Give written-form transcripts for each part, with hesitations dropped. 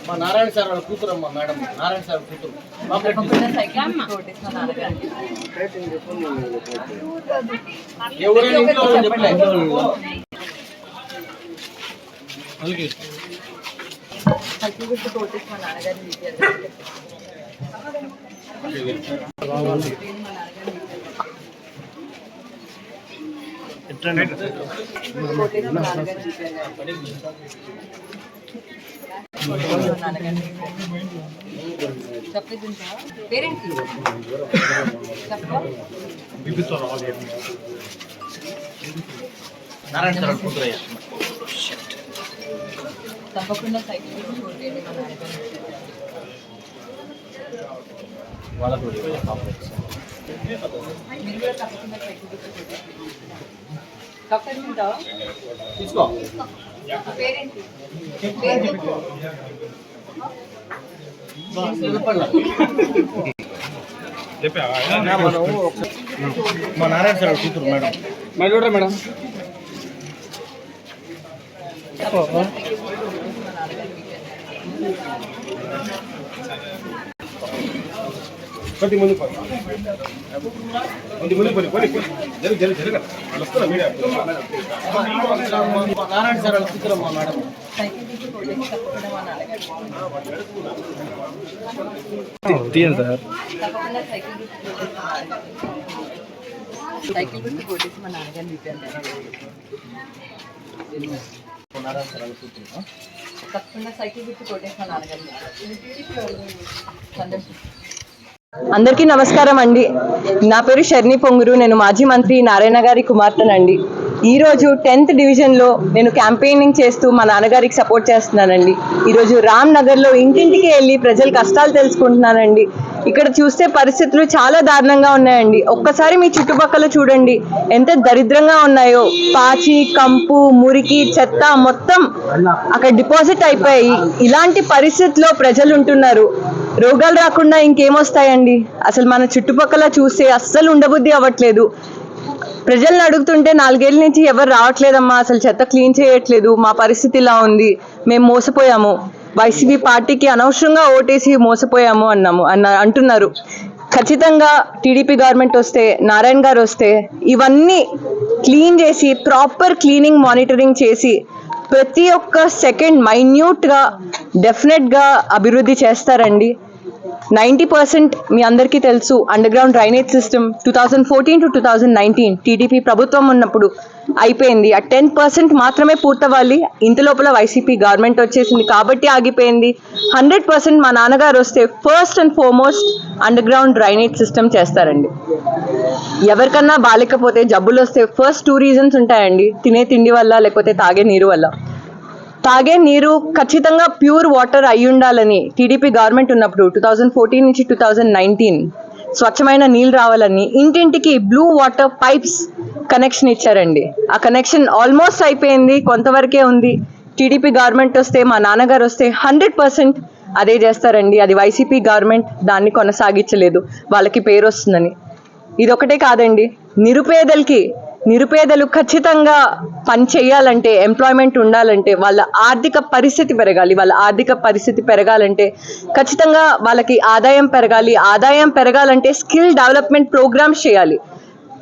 మా నారాయణ సార్ వాళ్ళ కూతురు అమ్మ మేడం, నారాయణ సార్ కూతురు. ఎవరైనా ఇంట్లో నారాయణ సార్ కూతురు తప్పకుండా సైకిల్ తీసుకో. మా నారాయణ సార్ కూతురు మేడం. చూడరా మేడం. కొద్ది ముందు నారాయణ సార్ వాళ్ళ కూతురమ్మా మేడం. సైకిల్ గురించి కొట్టేసి మా నాన్నగారిని తప్పకుండా సైకిల్ గురించి కొట్టేసి మా నాన్నగారిని అందరికీ నమస్కారం అండి. నా పేరు షర్ని పొంగురు. నేను మాజీ మంత్రి నారాయణ గారి కుమార్తెనండి. ఈరోజు 10th డివిజన్లో నేను క్యాంపెయినింగ్ చేస్తూ మా నాన్నగారికి సపోర్ట్ చేస్తున్నానండి. ఈరోజు రామ్ నగర్లో ఇంటింటికి వెళ్ళి ప్రజల కష్టాలు తెలుసుకుంటున్నానండి. ఇక్కడ చూస్తే పరిస్థితులు చాలా దారుణంగా ఉన్నాయండి. ఒక్కసారి మీ చుట్టుపక్కల చూడండి ఎంత దరిద్రంగా ఉన్నాయో. పాచి, కంపు, మురికి, చెత్త మొత్తం అక్కడ డిపాజిట్ అయిపోయి ఇలాంటి పరిస్థితుల్లో ప్రజలు ఉంటున్నారు. రోగాలు రాకుండా ఇంకేమొస్తాయండి? అసలు మన చుట్టుపక్కల చూస్తే అస్సలు ఉండబుద్ధి అవ్వట్లేదు. ప్రజల్ని అడుగుతుంటే 4 ఏళ్ళ నుంచి ఎవరు రావట్లేదమ్మా, అసలు చెత్త క్లీన్ చేయట్లేదు, మా పరిస్థితి ఇలా ఉంది, మేము మోసపోయాము, వైసీపీ పార్టీకి అనవసరంగా ఓటేసి మోసపోయాము అంటున్నారు. ఖచ్చితంగా టీడీపీ గవర్నమెంట్ వస్తే, నారాయణ గారు వస్తే ఇవన్నీ క్లీన్ చేసి ప్రాపర్ క్లీనింగ్ మానిటరింగ్ చేసి ప్రతి ఒక్క సెకండ్ మైన్యూట్గా డెఫినెట్గా అభివృద్ధి చేస్తారండి. 90% మీ అందరికీ తెలుసు under ground drainage system 2014 to 2019 TDP ప్రభుత్వం ఉన్నప్పుడు అయిపోయింది. ఆ 10% మాత్రమే పూర్తవ్వాలి. ఇంత లోపల వైసీపీ గవర్నమెంట్ వచ్చేసింది కాబట్టి ఆగిపోయింది. 100% మా నాన్నగారు వస్తే first and foremost under ground drainage system చేస్తారండి. ఎవరికన్నా బాలేకపోతే, జబ్బులు వస్తే ఫస్ట్ 2 రీజన్స్ ఉంటాయండి. తినే తిండి వల్ల, లేకపోతే తాగే నీరు వల్ల. తాగే నీరు ఖచ్చితంగా ప్యూర్ వాటర్ అయి ఉండాలని టీడీపీ గవర్నమెంట్ ఉన్నప్పుడు 2014 నుంచి 2019 స్వచ్ఛమైన నీళ్ళు రావాలని ఇంటింటికి బ్లూ వాటర్ పైప్స్ కనెక్షన్ ఇచ్చారండి. ఆ కనెక్షన్ ఆల్మోస్ట్ అయిపోయింది, కొంతవరకే ఉంది. టీడీపీ గవర్నమెంట్ వస్తే, మా నాన్నగారు వస్తే 100% అదే చేస్తారండి. అది వైసీపీ గవర్నమెంట్ దాన్ని కొనసాగించలేదు, వాళ్ళకి పేరు వస్తుందని. ఇదొకటే కాదండి, నిరుపేదలు ఖచ్చితంగా పని చేయాలంటే, ఎంప్లాయ్మెంట్ ఉండాలంటే, వాళ్ళ ఆర్థిక పరిస్థితి పెరగాలంటే ఖచ్చితంగా వాళ్ళకి ఆదాయం పెరగాలి. ఆదాయం పెరగాలంటే స్కిల్ డెవలప్మెంట్ ప్రోగ్రామ్స్ చేయాలి.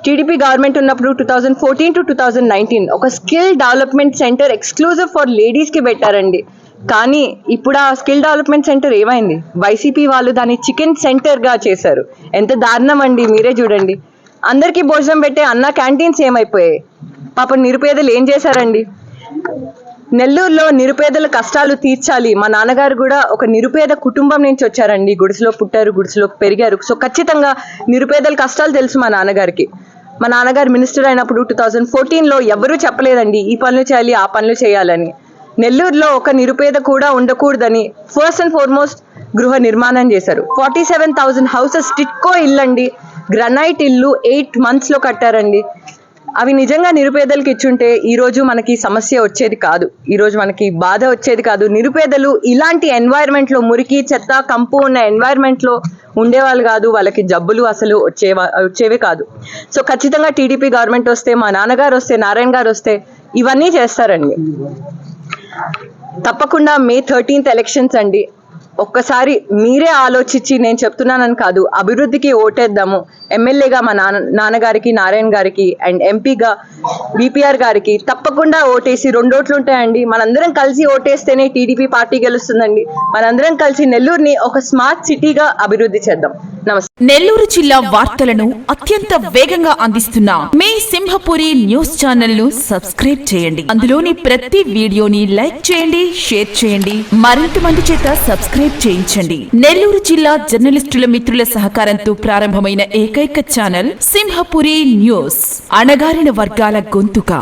టీడీపీ గవర్నమెంట్ ఉన్నప్పుడు 2014 to 2019 ఒక skill development centre exclusive for లేడీస్కి పెట్టారండి. కానీ ఇప్పుడు ఆ స్కిల్ డెవలప్మెంట్ సెంటర్ ఏమైంది? వైసీపీ వాళ్ళు దాన్ని చికెన్ సెంటర్గా చేశారు. ఎంత దారుణం అండి, మీరే చూడండి. అందరికీ భోజనం పెట్టే అన్న క్యాంటీన్స్ ఏమైపోయాయి? పాపం నిరుపేదలు ఏం చేశారండి? నెల్లూరులో నిరుపేదల కష్టాలు తీర్చాలి. మా నాన్నగారు కూడా ఒక నిరుపేద కుటుంబం నుంచి వచ్చారండి. గుడిసెలో పుట్టారు, గుడిసెలో పెరిగారు. సో ఖచ్చితంగా నిరుపేదల కష్టాలు తెలుసు మా నాన్నగారికి. మా నాన్నగారు మినిస్టర్ అయినప్పుడు 2014లో ఎవరూ చెప్పలేదండి ఈ పనులు చేయాలి, ఆ పనులు చేయాలని. నెల్లూరులో ఒక నిరుపేద కూడా ఉండకూడదని ఫస్ట్ అండ్ ఫార్మోస్ట్ గృహ నిర్మాణం చేశారు. 47,000 హౌసెస్ టిట్కో ఇల్లు అండి, గ్రనైట్ ఇల్లు 8 monthsలో కట్టారండి. అవి నిజంగా నిరుపేదలకు ఇచ్చుంటే ఈరోజు మనకి సమస్య వచ్చేది కాదు, ఈరోజు మనకి బాధ వచ్చేది కాదు. నిరుపేదలు ఇలాంటి ఎన్వైర్న్మెంట్లో, మురికి చెత్త కంపు ఉన్న ఎన్వైర్న్మెంట్లో ఉండేవాళ్ళు కాదు, వాళ్ళకి జబ్బులు అసలు వచ్చేవే కాదు. సో ఖచ్చితంగా టీడీపీ గవర్నమెంట్ వస్తే, మా నాన్నగారు వస్తే, నారాయణ గారు వస్తే ఇవన్నీ చేస్తారండి. తప్పకుండా May 13th ఎలక్షన్స్ అండి. ఒక్కసారి మీరే ఆలోచించి, నేను చెప్తున్నానని కాదు, అభివృద్ధికి ఓటేద్దాము. ఎమ్మెల్యేగా మా నాన్నగారికి, నారాయణ గారికి, అండ్ ఎంపీగా బీపీఆర్ గారికి తప్పకుండా ఓటేసి 2 ఓట్లు ఉంటాయండి. మనందరం కలిసి ఓటేస్తేనే టీడీపీ పార్టీ గెలుస్తుందండి. మనందరం కలిసి నెల్లూరుని ఒక స్మార్ట్ సిటీగా అభివృద్ధి చేద్దాం. నమస్తే. నెల్లూరు జిల్లా వార్తలను అత్యంత వేగంగా అందిస్తున్న మీ సింహపురి న్యూస్ ఛానల్ ను సబ్స్క్రైబ్ చేయండి. అందులోని ప్రతి వీడియోని లైక్ చేయండి, షేర్ చేయండి, మరింత మంది చేత సబ్స్క్రైబ్ చేయించండి. నెల్లూరు జిల్లా జర్నలిస్టుల మిత్రుల సహకారంతో ప్రారంభమైన ఏకైక ఛానల్ సింహపురి న్యూస్, అణగారిన వర్గాల గొంతుక.